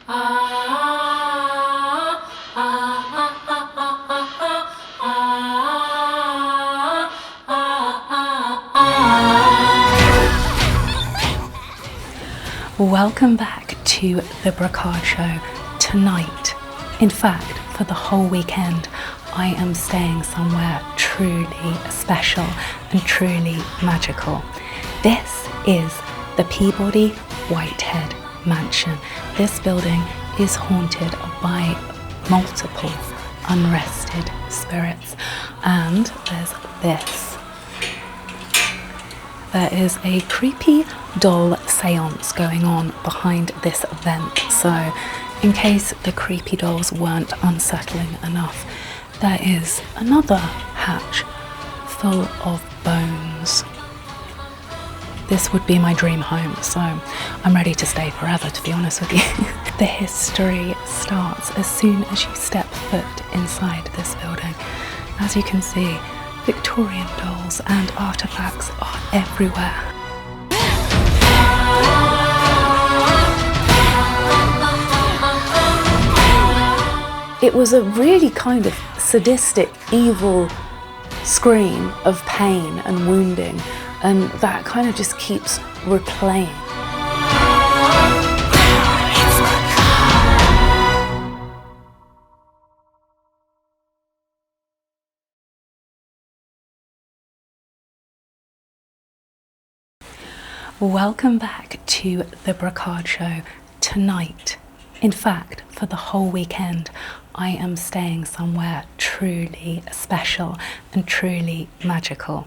Welcome back to the Brocarde show. Tonight, in fact, for the whole weekend, I am staying somewhere truly special and truly magical. This is the Peabody Whitehead Mansion. This building is haunted by multiple unrested spirits, and there's this. There is a creepy doll seance going on behind this vent, so in case the creepy dolls weren't unsettling enough, there is another hatch full of bones. This would be my dream home, so I'm ready to stay forever, to be honest with you. The history starts as soon as you step foot inside this building. As you can see, Victorian dolls and artefacts are everywhere. It was a really kind of sadistic, evil scream of pain and wounding, and that kind of just keeps replaying. Welcome back to the Brocarde show. Tonight, in fact, for the whole weekend, I am staying somewhere truly special and truly magical.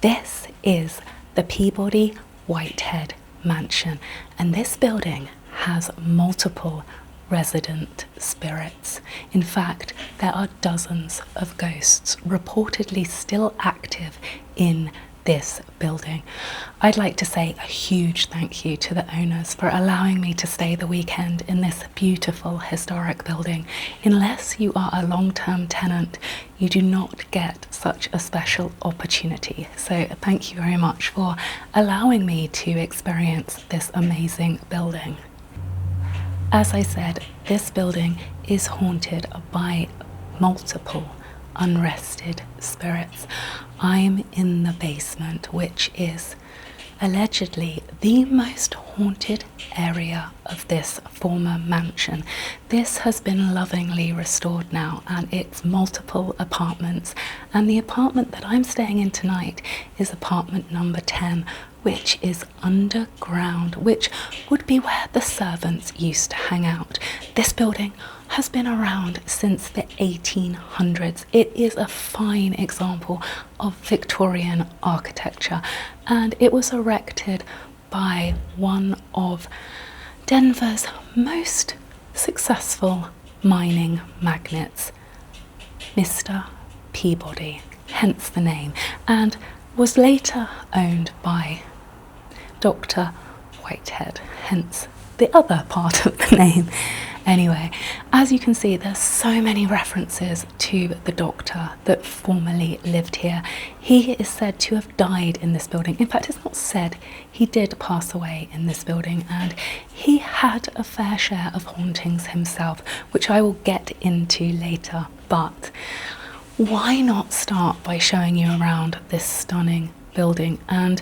This is the Peabody Whitehead Mansion, and this building has multiple resident spirits. In fact, there are dozens of ghosts reportedly still active in this building. I'd like to say a huge thank you to the owners for allowing me to stay the weekend in this beautiful historic building. Unless you are a long-term tenant, you do not get such a special opportunity. So thank you very much for allowing me to experience this amazing building. As I said, this building is haunted by multiple unrested spirits. I'm in the basement, which is allegedly the most haunted area of this former mansion. This has been lovingly restored now, and it's multiple apartments, and the apartment that I'm staying in tonight is apartment number 10, which is underground, which would be where the servants used to hang out. This building has been around since the 1800s. It is a fine example of Victorian architecture, and it was erected by one of Denver's most successful mining magnates, Mr. Peabody, hence the name, and was later owned by Dr. Whitehead, hence the other part of the name. Anyway, as you can see, there's so many references to the doctor that formerly lived here. He is said to have died in this building. In fact, it's not said, he did pass away in this building, and he had a fair share of hauntings himself, which I will get into later. But why not start by showing you around this stunning building? And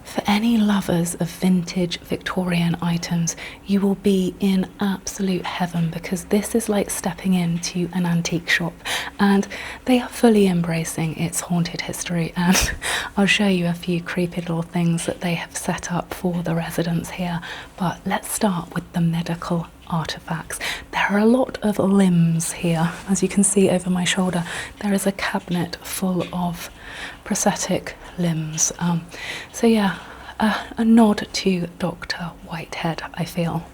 for any lovers of vintage Victorian items, you will be in absolute heaven, because this is like stepping into an antique shop, and they are fully embracing its haunted history. And I'll show you a few creepy little things that they have set up for the residents here. But let's start with the medical artefacts. There are a lot of limbs here. As you can see over my shoulder, there is a cabinet full of prosthetic limbs. So yeah, a nod to Dr. Whitehead, I feel.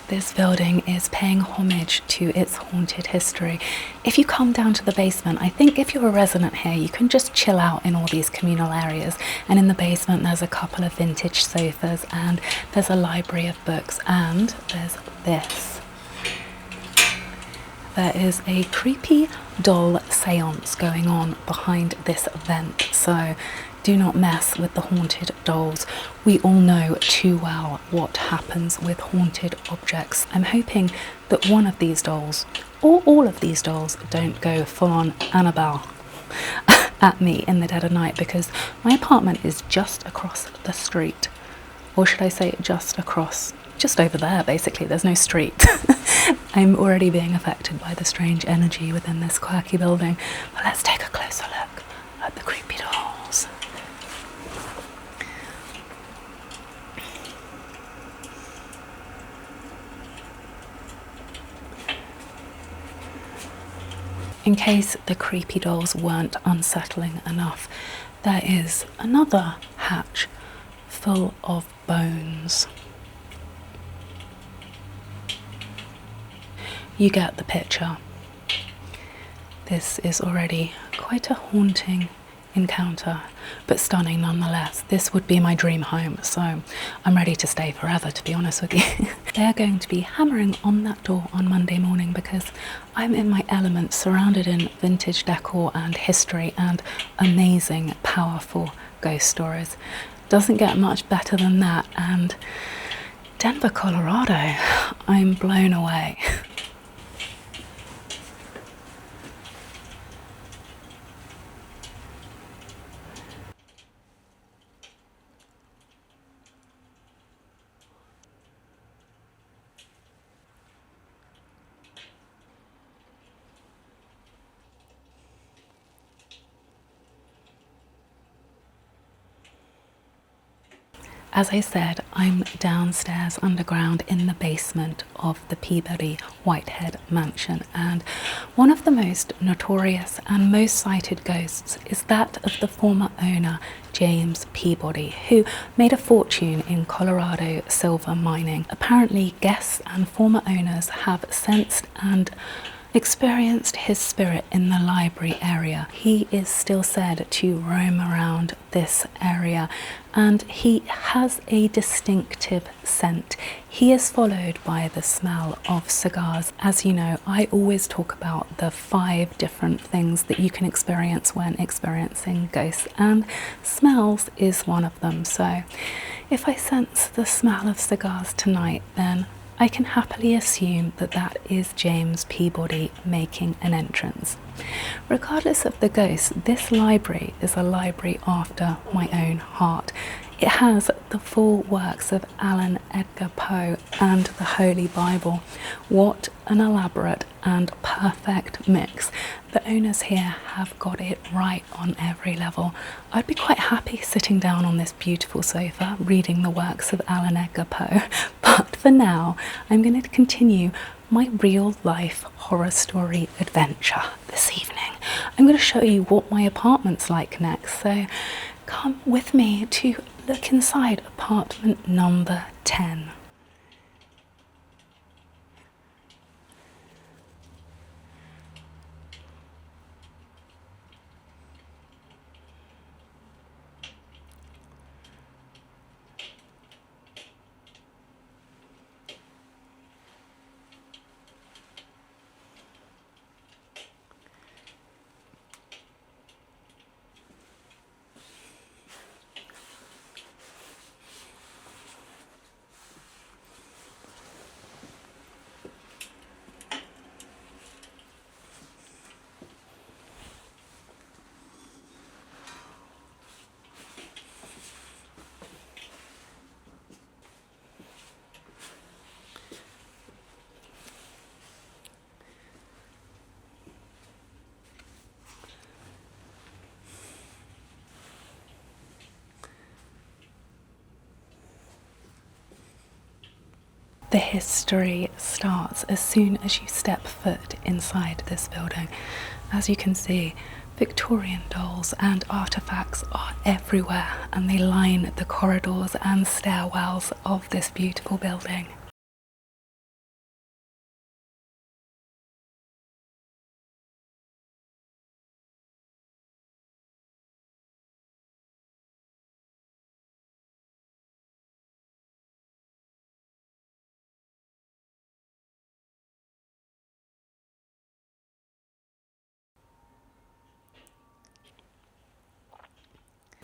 This building is paying homage to its haunted history. If you come down to the basement, I think if you're a resident here, you can just chill out in all these communal areas. And in the basement, there's a couple of vintage sofas, and there's a library of books, and there's this. There is a creepy doll seance going on behind this vent. So Do not mess with the haunted dolls. We all know too well what happens with haunted objects. I'm hoping that one of these dolls, or all of these dolls, don't go full on Annabelle at me in the dead of night, because my apartment is just across the street. Or should I say just across, just over there basically, there's no street. I'm already being affected by the strange energy within this quirky building. But let's take a closer look at the creepy dolls. In case the creepy dolls weren't unsettling enough, there is another hatch full of bones. You get the picture. This is already quite a haunting encounter, but stunning nonetheless. This would be my dream home, so I'm ready to stay forever, to be honest with you. They're going to be hammering on that door on Monday morning because I'm in my element, surrounded in vintage decor and history and amazing, powerful ghost stories. Doesn't get much better than that, and Denver, Colorado, I'm blown away. As I said, I'm downstairs underground in the basement of the Peabody Whitehead Mansion, and one of the most notorious and most cited ghosts is that of the former owner, James Peabody, who made a fortune in Colorado silver mining. Apparently, guests and former owners have sensed and experienced his spirit in the library area. He is still said to roam around this area, and he has a distinctive scent. He is followed by the smell of cigars. As you know, I always talk about the 5 different things that you can experience when experiencing ghosts, and smells is one of them. So if I sense the smell of cigars tonight, then I can happily assume that that is James Peabody making an entrance. Regardless of the ghost, this library is a library after my own heart. It has the full works of Alan Edgar Poe and the Holy Bible. What an elaborate and perfect mix. The owners here have got it right on every level. I'd be quite happy sitting down on this beautiful sofa reading the works of Alan Edgar Poe, but for now I'm going to continue my real life horror story adventure this evening. I'm going to show you what my apartment's like next, so come with me to look inside apartment number 10. The history starts as soon as you step foot inside this building. As you can see, Victorian dolls and artefacts are everywhere, and they line the corridors and stairwells of this beautiful building.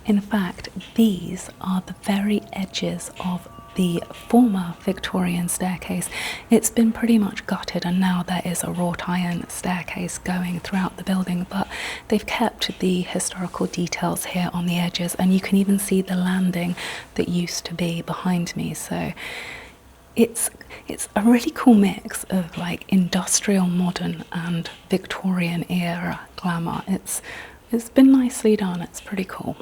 In fact, these are the very edges of the former Victorian staircase. It's been pretty much gutted, and now there is a wrought iron staircase going throughout the building, but they've kept the historical details here on the edges, and you can even see the landing that used to be behind me. So it's a really cool mix of like industrial modern and Victorian era glamour. It's been nicely done. It's pretty cool.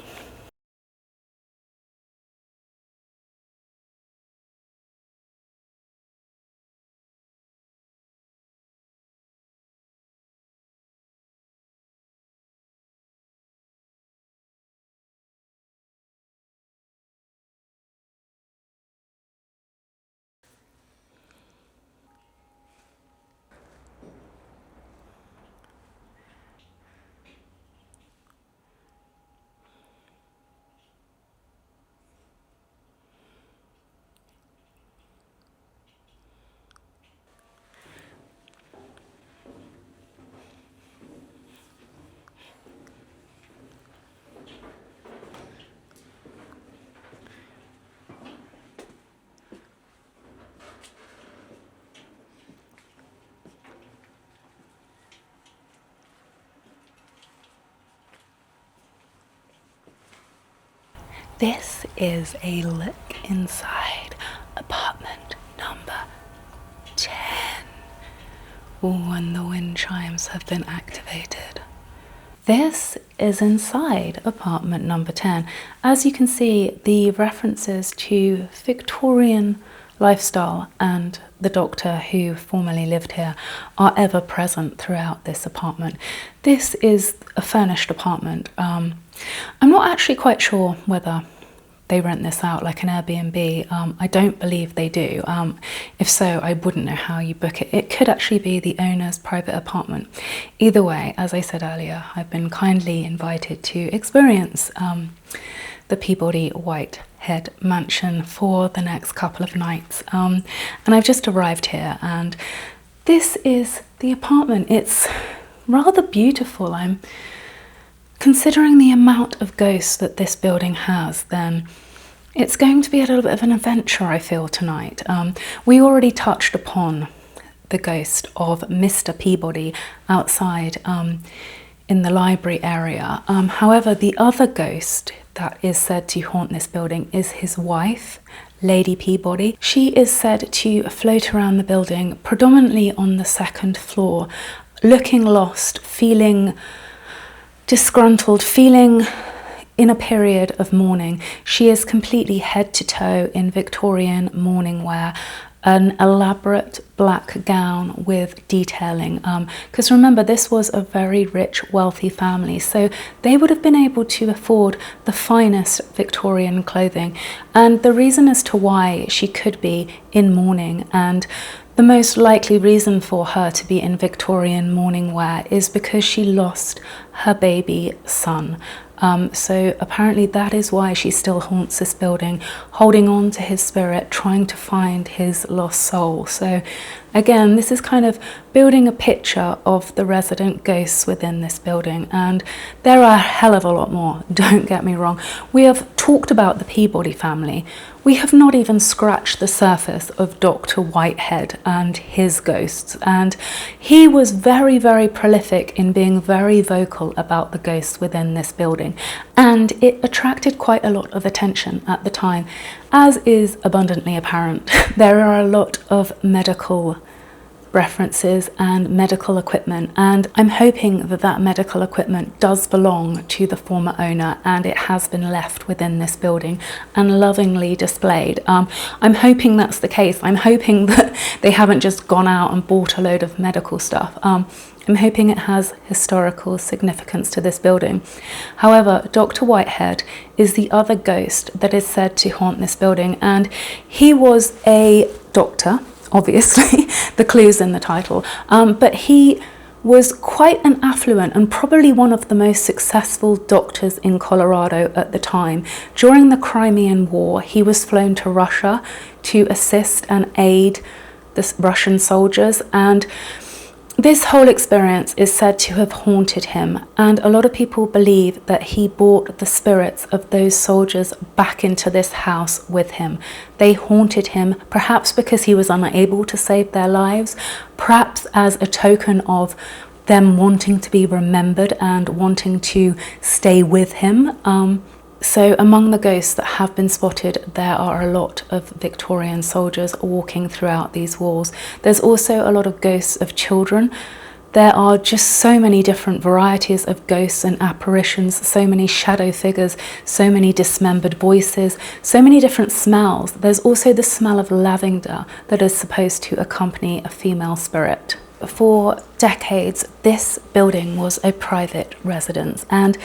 This is a look inside apartment number 10. And the wind chimes have been activated. This is inside apartment number 10. As you can see, the references to Victorian lifestyle and the doctor who formerly lived here are ever present throughout this apartment. This is a furnished apartment. I'm not actually quite sure whether they rent this out like an Airbnb. I don't believe they do. If so, I wouldn't know how you book it. It could actually be the owner's private apartment. Either way, as I said earlier, I've been kindly invited to experience the Peabody Whitehead Mansion for the next couple of nights. And I've just arrived here, and this is the apartment. It's rather beautiful. I'm considering the amount of ghosts that this building has, then it's going to be a little bit of an adventure, I feel, tonight. We already touched upon the ghost of Mr. Peabody outside in the library area. However, the other ghost that is said to haunt this building is his wife, Lady Peabody. She is said to float around the building, predominantly on the second floor, looking lost, feeling disgruntled, feeling in a period of mourning. She is completely head to toe in Victorian mourning wear, an elaborate black gown with detailing. Because remember, this was a very rich, wealthy family, so they would have been able to afford the finest Victorian clothing. And the reason as to why she could be in mourning, and the most likely reason for her to be in Victorian mourning wear, is because she lost her baby son. So apparently that is why she still haunts this building, holding on to his spirit, trying to find his lost soul. So again, this is kind of building a picture of the resident ghosts within this building, and there are a hell of a lot more, don't get me wrong. We have talked about the Peabody family. We have not even scratched the surface of Dr. Whitehead and his ghosts, and he was very, very prolific in being very vocal about the ghosts within this building, and it attracted quite a lot of attention at the time, as is abundantly apparent. There are a lot of medical references and medical equipment, and I'm hoping that that medical equipment does belong to the former owner, and it has been left within this building and lovingly displayed. I'm hoping that's the case. I'm hoping that they haven't just gone out and bought a load of medical stuff. I'm hoping it has historical significance to this building. However, Dr. Whitehead is the other ghost that is said to haunt this building, and he was a doctor. Obviously, the clue's in the title, but he was quite an affluent and probably one of the most successful doctors in Colorado at the time. During the Crimean War, he was flown to Russia to assist and aid the Russian soldiers, and This whole experience is said to have haunted him, and a lot of people believe that he brought the spirits of those soldiers back into this house with him. They haunted him, perhaps because he was unable to save their lives, perhaps as a token of them wanting to be remembered and wanting to stay with him. So among the ghosts that have been spotted, there are a lot of Victorian soldiers walking throughout these walls. There's also a lot of ghosts of children. There are just so many different varieties of ghosts and apparitions, so many shadow figures, so many dismembered voices, so many different smells. There's also the smell of lavender that is supposed to accompany a female spirit. For decades, this building was a private residence, and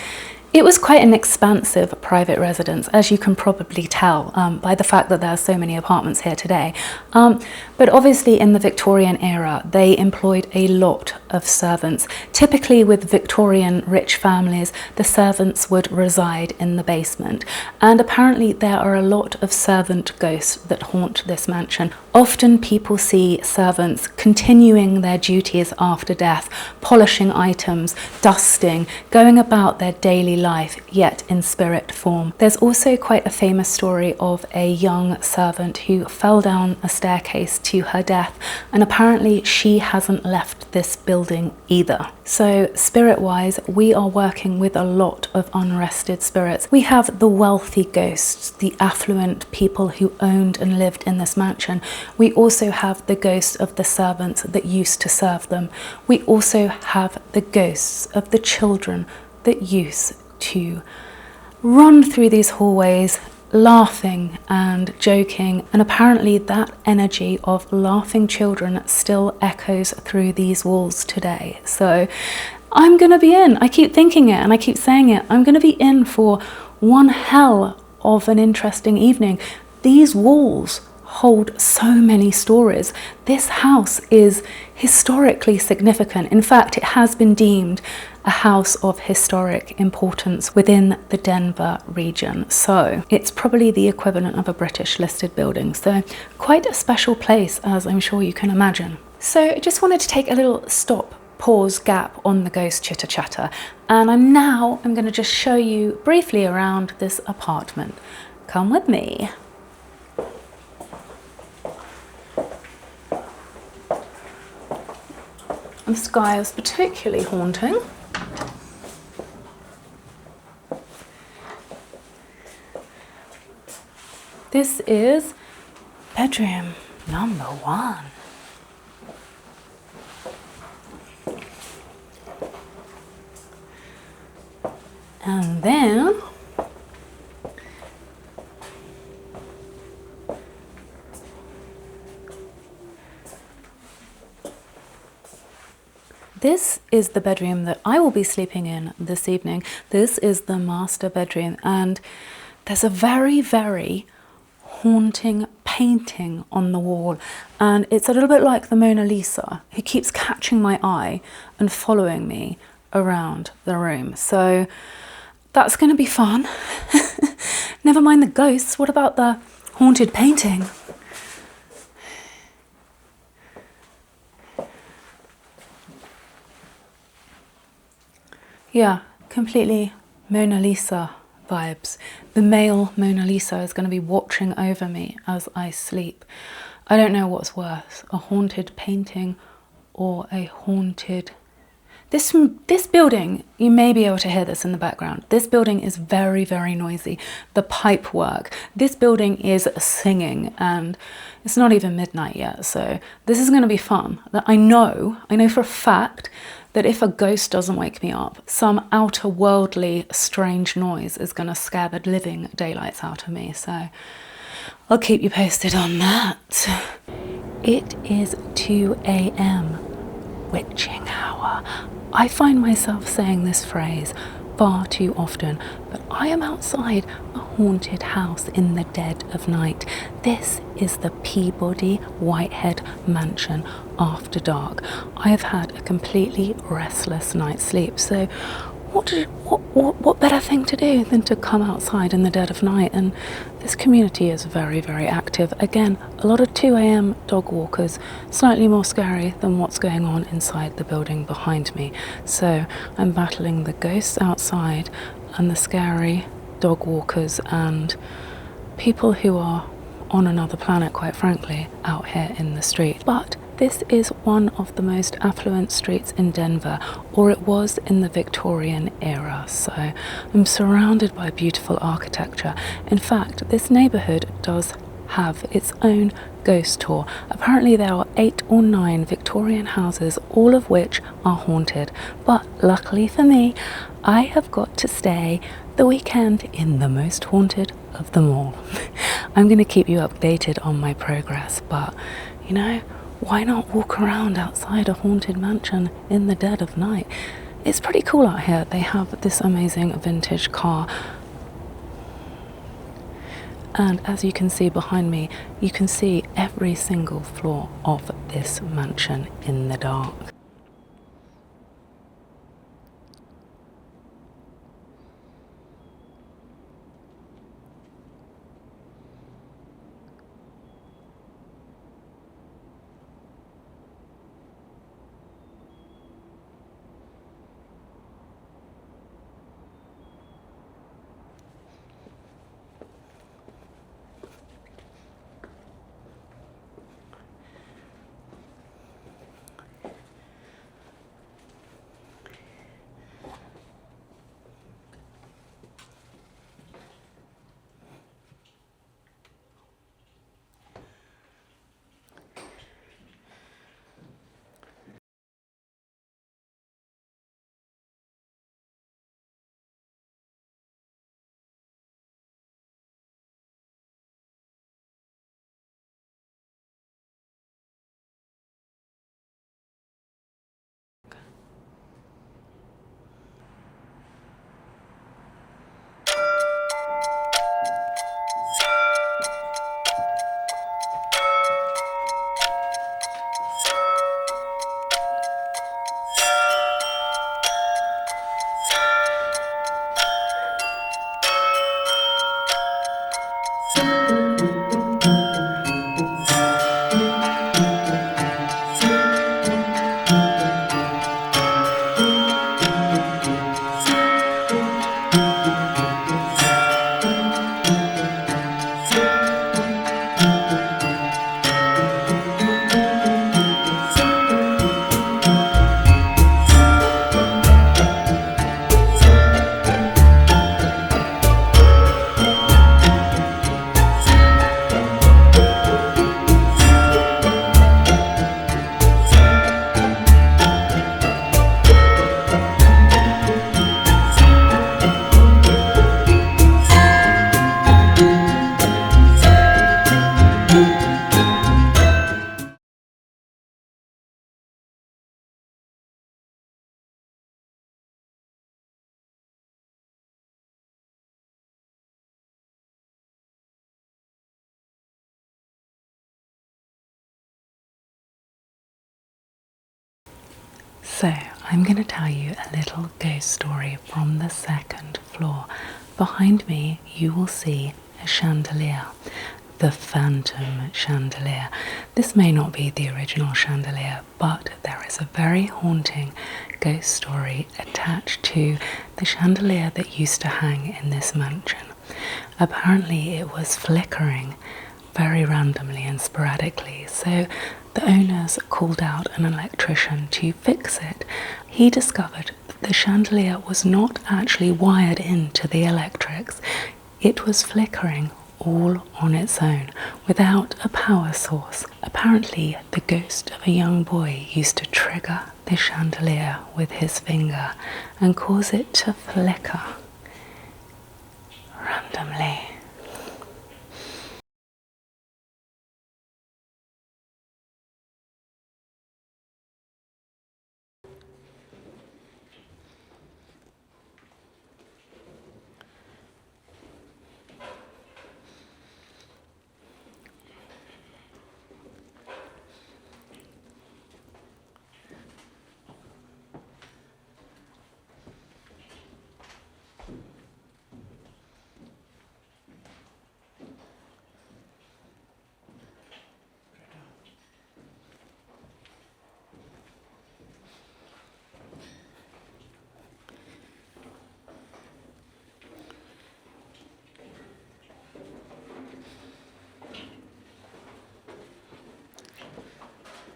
it was quite an expansive private residence, as you can probably tell by the fact that there are so many apartments here today. But obviously in the Victorian era, they employed a lot of servants. Typically with Victorian rich families, the servants would reside in the basement. And apparently there are a lot of servant ghosts that haunt this mansion. Often people see servants continuing their duties after death, polishing items, dusting, going about their daily life, yet in spirit form. There's also quite a famous story of a young servant who fell down a staircase to her death, and apparently she hasn't left this building either. So spirit-wise, we are working with a lot of unrested spirits. We have the wealthy ghosts, the affluent people who owned and lived in this mansion. We also have the ghosts of the servants that used to serve them. We also have the ghosts of the children that used to run through these hallways laughing and joking, and apparently that energy of laughing children still echoes through these walls today. So I'm gonna be in. I keep thinking it and I keep saying it. I'm gonna be in for one hell of an interesting evening. These walls hold so many stories. This house is historically significant. In fact, it has been deemed a house of historic importance within the Denver region. So it's probably the equivalent of a British listed building. So quite a special place, as I'm sure you can imagine. So I just wanted to take a little stop, pause, gap on the ghost chitter chatter. And I'm going to just show you briefly around this apartment. Come with me. The sky is particularly haunting. This is bedroom number 1. And then this is the bedroom that I will be sleeping in this evening. This is the master bedroom, and there's a very, very haunting painting on the wall, and it's a little bit like the Mona Lisa, who keeps catching my eye and following me around the room. So that's going to be fun. Never mind the ghosts, what about the haunted painting? Yeah, completely Mona Lisa vibes. The male Mona Lisa is going to be watching over me as I sleep. I don't know what's worse, a haunted painting or a haunted... This building, you may be able to hear this in the background. This building is very, very noisy. The pipe work. This building is singing, and it's not even midnight yet. So this is going to be fun. I know for a fact that if a ghost doesn't wake me up, some outer worldly strange noise is going to scare the living daylights out of me. So I'll keep you posted on that. It is 2 a.m. witching hour. I find myself saying this phrase far too often, but I am outside a haunted house in the dead of night. This is the Peabody Whitehead Mansion after dark. I have had a completely restless night's sleep, so what better thing to do than to come outside in the dead of night? And this community is very, very active. Again, a lot of 2 a.m. dog walkers, slightly more scary than what's going on inside the building behind me. So I'm battling the ghosts outside and the scary dog walkers and people who are on another planet, quite frankly, out here in the street. But this is one of the most affluent streets in Denver, or it was in the Victorian era, so I'm surrounded by beautiful architecture. In fact, this neighborhood does have its own ghost tour. Apparently there are 8 or 9 Victorian houses, all of which are haunted. But luckily for me, I have got to stay the weekend in the most haunted of them all. I'm going to keep you updated on my progress, but you know, why not walk around outside a haunted mansion in the dead of night? It's pretty cool out here. They have this amazing vintage car. And as you can see behind me, you can see every single floor of this mansion in the dark. So, I'm going to tell you a little ghost story from the second floor. Behind me, you will see a chandelier, the phantom chandelier. This may not be the original chandelier, but there is a very haunting ghost story attached to the chandelier that used to hang in this mansion. Apparently, it was flickering very randomly and sporadically, so the owners called out an electrician to fix it. He discovered that the chandelier was not actually wired into the electrics. It was flickering all on its own, without a power source. Apparently, the ghost of a young boy used to trigger the chandelier with his finger and cause it to flicker randomly.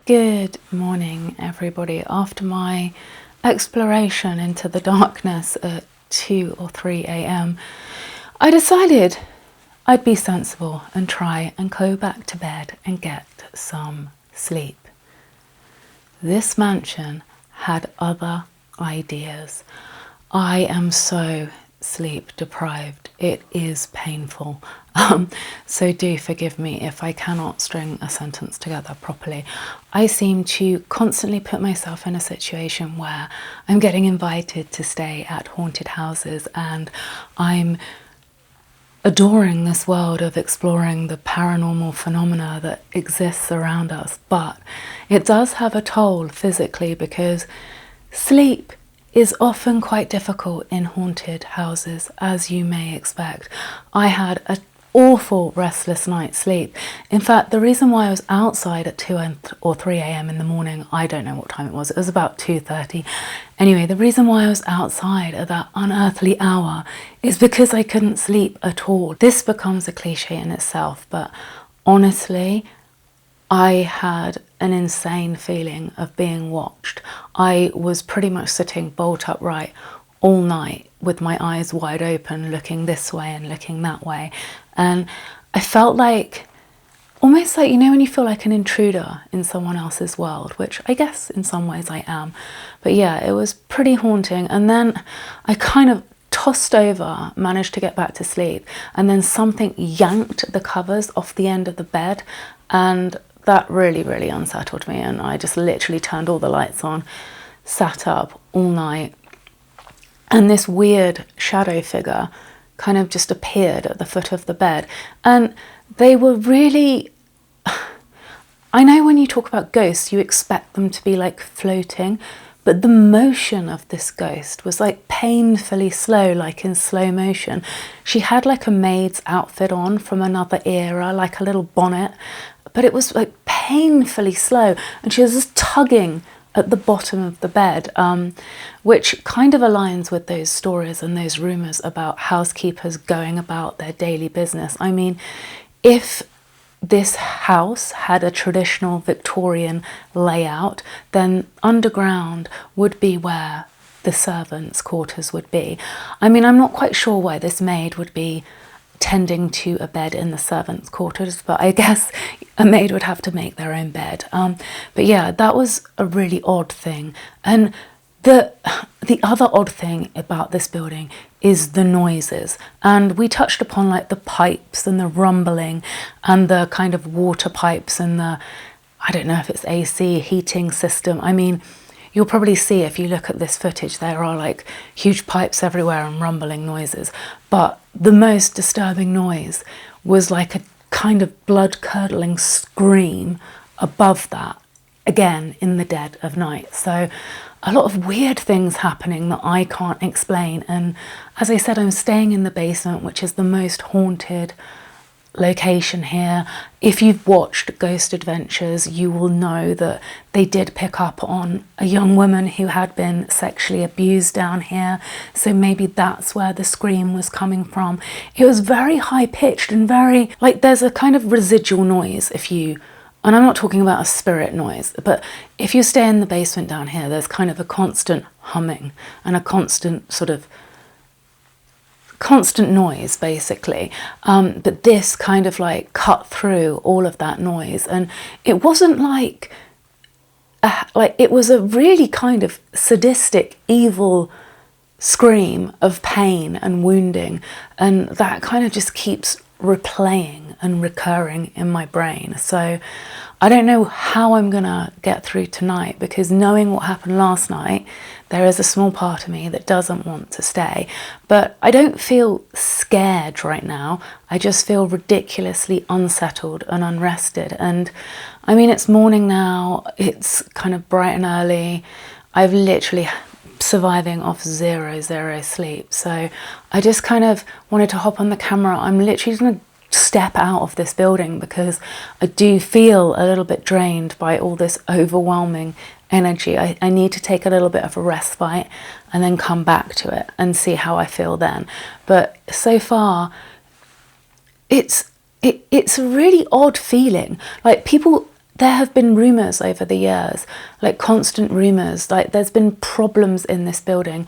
Good morning, everybody. After my exploration into the darkness at 2 or 3 a.m, I decided I'd be sensible and try and go back to bed and get some sleep. This mansion had other ideas. I am so sleep deprived. It is painful. So do forgive me if I cannot string a sentence together properly. I seem to constantly put myself in a situation where I'm getting invited to stay at haunted houses, and I'm adoring this world of exploring the paranormal phenomena that exists around us. But it does have a toll physically, because sleep is often quite difficult in haunted houses, as you may expect. I had an awful restless night's sleep. In fact, the reason why I was outside at 2 or 3 a.m. in the morning, I don't know what time it was about 2:30. Anyway, the reason why I was outside at that unearthly hour is because I couldn't sleep at all. This becomes a cliche in itself, but honestly, I had an insane feeling of being watched. I was pretty much sitting bolt upright all night with my eyes wide open, looking this way and looking that way. And I felt like, almost like, you know, when you feel like an intruder in someone else's world, which I guess in some ways I am. But yeah, it was pretty haunting. And then I kind of tossed over, managed to get back to sleep, and then something yanked the covers off the end of the bed, and that really, really unsettled me. And I just literally turned all the lights on, sat up all night, and this weird shadow figure kind of just appeared at the foot of the bed. And they were really, I know when you talk about ghosts, you expect them to be like floating, but the motion of this ghost was like painfully slow, like in slow motion. She had like a maid's outfit on from another era, like a little bonnet, but it was like painfully slow, and she was just tugging at the bottom of the bed, which kind of aligns with those stories and those rumours about housekeepers going about their daily business. I mean, if this house had a traditional Victorian layout, then underground would be where the servants' quarters would be. I mean, I'm not quite sure why this maid would be tending to a bed in the servants' quarters, but I guess a maid would have to make their own bed. But yeah, that was a really odd thing. And the other odd thing about this building is the noises. And we touched upon like the pipes and the rumbling and the kind of water pipes and the, I don't know if it's AC heating system. I mean, you'll probably see if you look at this footage, there are like huge pipes everywhere and rumbling noises. But the most disturbing noise was like a kind of blood-curdling scream above that, again in the dead of night. So a lot of weird things happening that I can't explain. And as I said, I'm staying in the basement, which is the most haunted location here. If you've watched Ghost Adventures, you will know that they did pick up on a young woman who had been sexually abused down here, so maybe that's where the scream was coming from. It was very high pitched and very, like, there's a kind of residual noise if you, and I'm not talking about a spirit noise, but if you stay in the basement down here, there's kind of a constant humming and a constant sort of constant noise, basically. But this kind of like cut through all of that noise, and it wasn't like it was a really kind of sadistic, evil scream of pain and wounding, and that kind of just keeps replaying and recurring in my brain. So I don't know how I'm gonna get through tonight, because knowing what happened last night, there is a small part of me that doesn't want to stay. But I don't feel scared right now. I just feel ridiculously unsettled and unrested. And I mean, it's morning now, it's kind of bright and early. I've literally surviving off zero sleep. So I just kind of wanted to hop on the camera. I'm literally going to step out of this building because I do feel a little bit drained by all this overwhelming energy. I need to take a little bit of a respite and then come back to it and see how I feel then. But so far, it's a really odd feeling. Like, people there have been rumours over the years, like constant rumours, like there's been problems in this building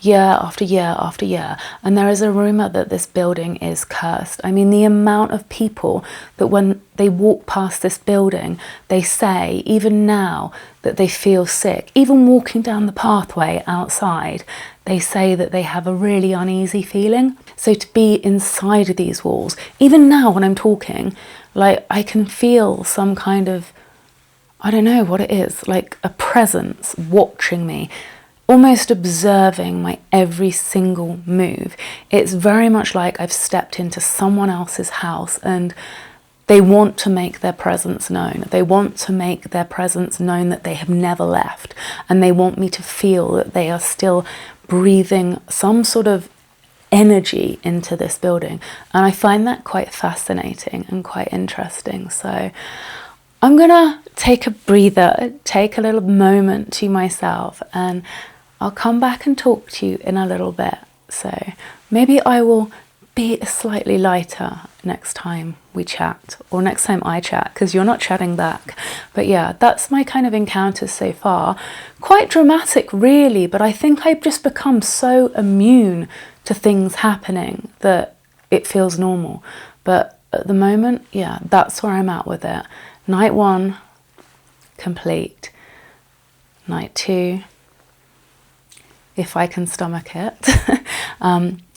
year after year after year, and there is a rumour that this building is cursed. I mean, the amount of people that when they walk past this building, they say, even now, that they feel sick. Even walking down the pathway outside, they say that they have a really uneasy feeling. So to be inside of these walls, even now when I'm talking, like I can feel some kind of, I don't know what it is, like a presence watching me, almost observing my every single move. It's very much like I've stepped into someone else's house and they want to make their presence known. They want to make their presence known that they have never left. And they want me to feel that they are still breathing some sort of energy into this building. And I find that quite fascinating and quite interesting. So I'm gonna take a breather, take a little moment to myself, and I'll come back and talk to you in a little bit. So maybe I will be slightly lighter next time we chat, or next time I chat, because you're not chatting back. But yeah, that's my kind of encounters so far. Quite dramatic really, but I think I've just become so immune to things happening that it feels normal. But at the moment, yeah, that's where I'm at with it. Night 1, complete. Night 2, if I can stomach it.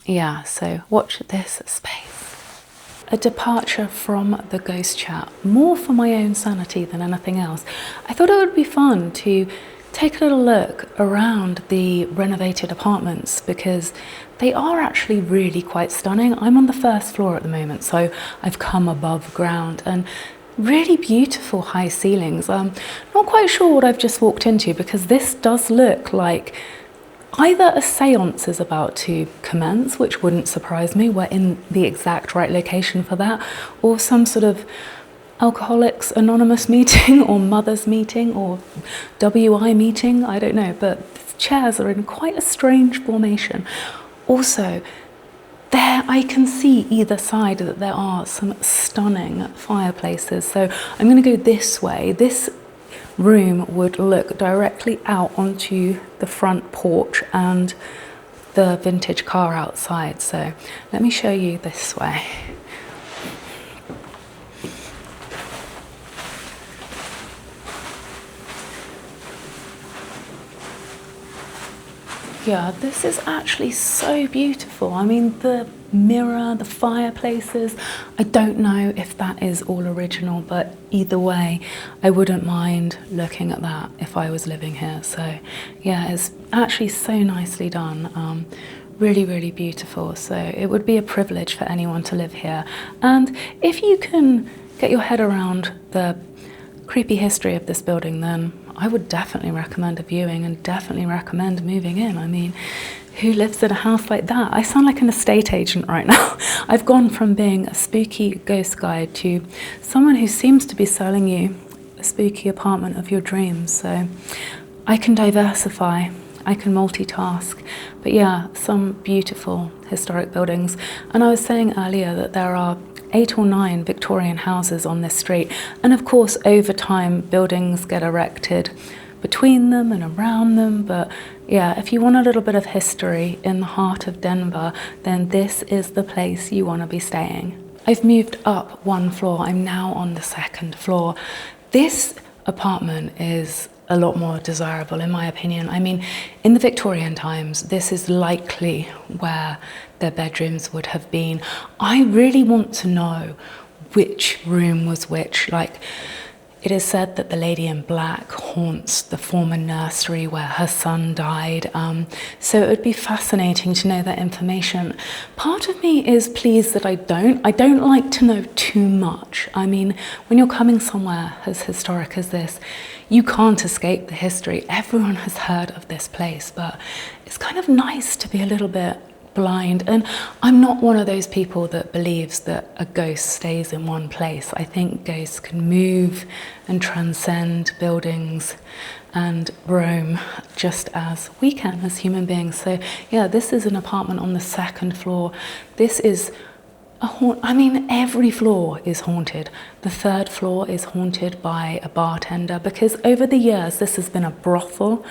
Yeah, so watch this space. A departure from the ghost chat, more for my own sanity than anything else. I thought it would be fun to take a little look around the renovated apartments because they are actually really quite stunning. I'm on the first floor at the moment, so I've come above ground, and really beautiful high ceilings. Not quite sure what I've just walked into because this does look like either a seance is about to commence, which wouldn't surprise me, we're in the exact right location for that, or some sort of Alcoholics Anonymous meeting or mothers meeting or WI meeting, I don't know, but the chairs are in quite a strange formation. Also, there I can see either side that there are some stunning fireplaces, so I'm going to go this way. This room would look directly out onto the front porch and the vintage car outside, so let me show you this way. Yeah, this is actually so beautiful. I mean, the mirror, the fireplaces, I don't know if that is all original, but either way, I wouldn't mind looking at that if I was living here. So yeah, it's actually so nicely done. Really, really beautiful. So it would be a privilege for anyone to live here. And if you can get your head around the creepy history of this building, then I would definitely recommend a viewing and definitely recommend moving in. I mean, who lives in a house like that? I sound like an estate agent right now. I've gone from being a spooky ghost guide to someone who seems to be selling you a spooky apartment of your dreams. So I can diversify, I can multitask. But yeah, some beautiful historic buildings. And I was saying earlier that there are 8 or 9 Victorian houses on this street, and of course over time buildings get erected between them and around them. But yeah, if you want a little bit of history in the heart of Denver, then this is the place you want to be staying. I've moved up 1 floor, I'm now on the 2nd floor. This apartment is a lot more desirable in my opinion. I mean, in the Victorian times, this is likely where their bedrooms would have been. I really want to know which room was which. Like, it is said that the lady in black haunts the former nursery where her son died. So it would be fascinating to know that information. Part of me is pleased that I don't like to know too much. I mean, when you're coming somewhere as historic as this, you can't escape the history. Everyone has heard of this place, but it's kind of nice to be a little bit blind. And I'm not one of those people that believes that a ghost stays in one place. I think ghosts can move and transcend buildings and roam just as we can as human beings. So yeah, this is an apartment on the 2nd floor. This is I mean, every floor is haunted. The third floor is haunted by a bartender because over the years this has been a brothel,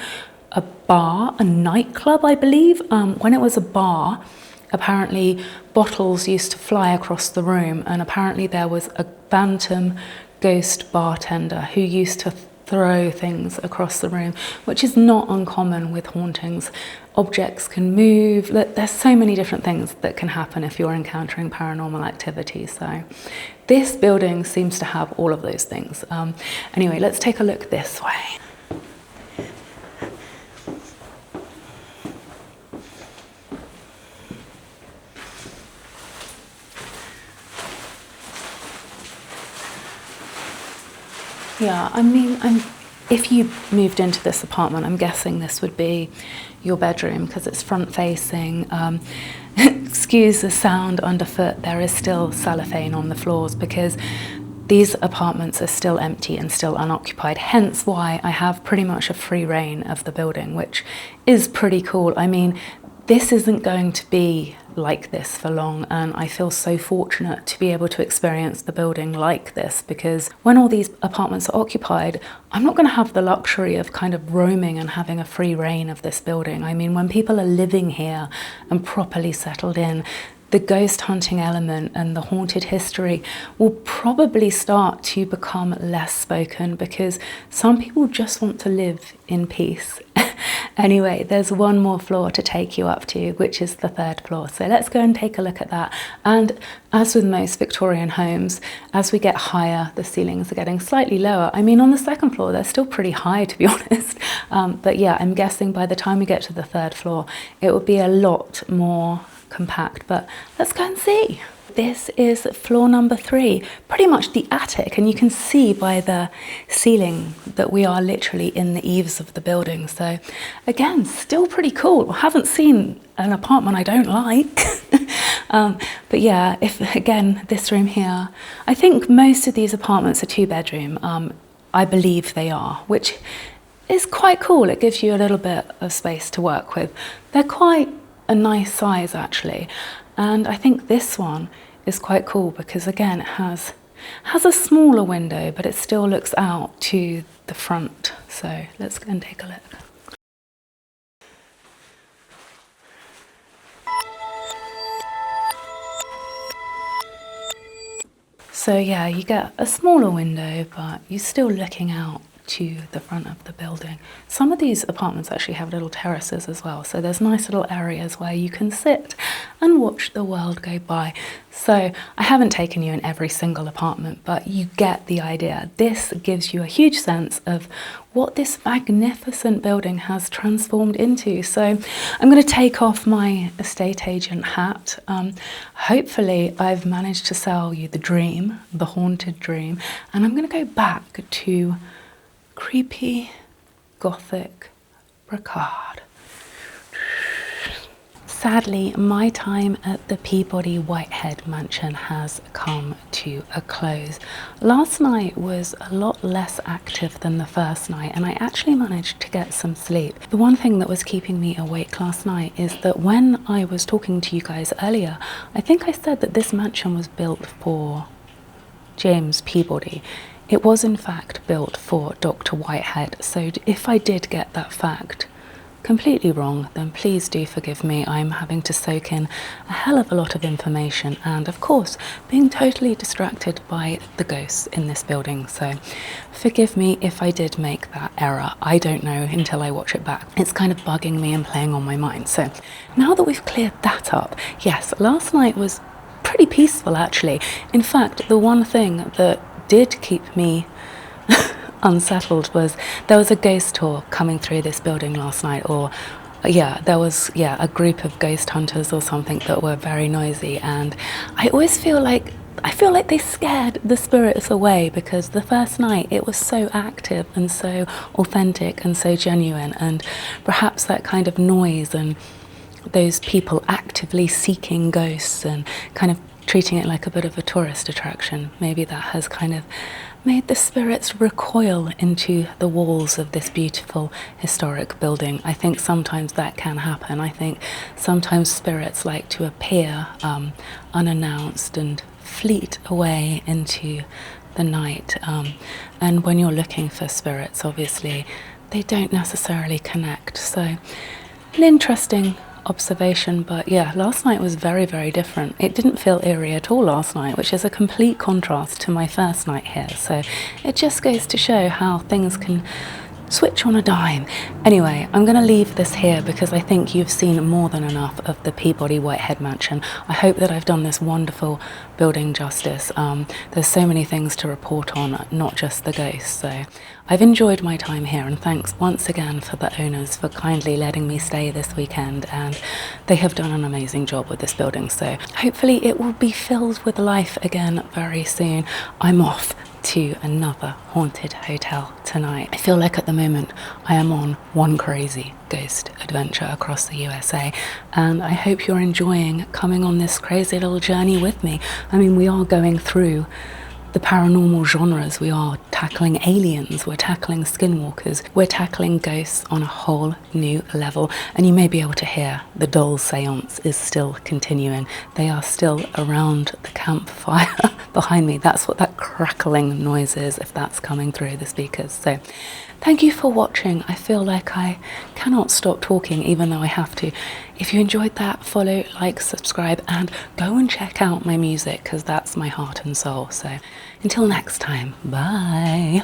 a bar, a nightclub, I believe. When it was a bar, apparently bottles used to fly across the room, and apparently there was a phantom ghost bartender who used to throw things across the room, which is not uncommon with hauntings. Objects can move. There's so many different things that can happen if you're encountering paranormal activity. So this building seems to have all of those things. Anyway, let's take a look this way. Yeah, I mean, if you moved into this apartment, I'm guessing this would be your bedroom because it's front facing. Excuse the sound underfoot, there is still cellophane on the floors because these apartments are still empty and still unoccupied, hence why I have pretty much a free reign of the building, which is pretty cool. I mean, this isn't going to be like this for long, and I feel so fortunate to be able to experience the building like this, because when all these apartments are occupied, I'm not going to have the luxury of kind of roaming and having a free reign of this building. I mean, when people are living here and properly settled in, the ghost hunting element and the haunted history will probably start to become less spoken because some people just want to live in peace. Anyway, there's one more floor to take you up to, which is the third floor. So let's go and take a look at that. And as with most Victorian homes, as we get higher, the ceilings are getting slightly lower. I mean, on the second floor, they're still pretty high, to be honest. But yeah, I'm guessing by the time we get to the third floor, it will be a lot more compact, but let's go and see. This is floor number 3, pretty much the attic, and you can see by the ceiling that we are literally in the eaves of the building. So again, still pretty cool. I haven't seen an apartment I don't like. But yeah, again, this room here, I think most of these apartments are 2-bedroom. I believe they are, which is quite cool. It gives you a little bit of space to work with. They're quite a nice size actually, and I think this one is quite cool because again it has a smaller window, but it still looks out to the front. So let's go and take a look. So yeah, you get a smaller window, but you're still looking out to the front of the building. Some of these apartments actually have little terraces as well, so there's nice little areas where you can sit and watch the world go by. So I haven't taken you in every single apartment, but you get the idea. This gives you a huge sense of what this magnificent building has transformed into. So I'm going to take off my estate agent hat. Hopefully I've managed to sell you the dream, the haunted dream, and I'm going to go back to creepy, gothic Brocarde. Sadly, my time at the Peabody Whitehead Mansion has come to a close. Last night was a lot less active than the first night, and I actually managed to get some sleep. The one thing that was keeping me awake last night is that when I was talking to you guys earlier, I think I said that this mansion was built for James Peabody. It was in fact built for Dr. Whitehead, so if I did get that fact completely wrong, then please do forgive me. I'm having to soak in a hell of a lot of information and of course being totally distracted by the ghosts in this building, so forgive me if I did make that error. I don't know until I watch it back. It's kind of bugging me and playing on my mind. So now that we've cleared that up, yes, last night was pretty peaceful actually. In fact, the one thing that did keep me unsettled was there was a ghost tour coming through this building last night, or there was a group of ghost hunters or something that were very noisy, and I always feel like they scared the spirits away because the first night it was so active and so authentic and so genuine, and perhaps that kind of noise and those people actively seeking ghosts and kind of treating it like a bit of a tourist attraction, maybe that has kind of made the spirits recoil into the walls of this beautiful historic building. I think sometimes that can happen. I think sometimes spirits like to appear unannounced and fleet away into the night. And when you're looking for spirits, obviously, they don't necessarily connect. So an interesting observation, but yeah, last night was very, very different. It didn't feel eerie at all last night, which is a complete contrast to my first night here. So it just goes to show how things can switch on a dime. Anyway, I'm going to leave this here because I think you've seen more than enough of the Peabody Whitehead Mansion. I hope that I've done this wonderful building justice. There's so many things to report on, not just the ghosts. So I've enjoyed my time here, and thanks once again for the owners for kindly letting me stay this weekend, and they have done an amazing job with this building. So hopefully it will be filled with life again very soon. I'm off to another haunted hotel tonight. I feel like at the moment I am on one crazy ghost adventure across the USA, and I hope you're enjoying coming on this crazy little journey with me. I mean, we are going through the paranormal genres. We are tackling aliens, we're tackling skinwalkers, we're tackling ghosts on a whole new level. And you may be able to hear the doll seance is still continuing. They are still around the campfire behind me. That's what that crackling noise is, if that's coming through the speakers. So thank you for watching. I feel like I cannot stop talking, even though I have to. If you enjoyed that, follow, like, subscribe, and go and check out my music, because that's my heart and soul. So until next time, bye.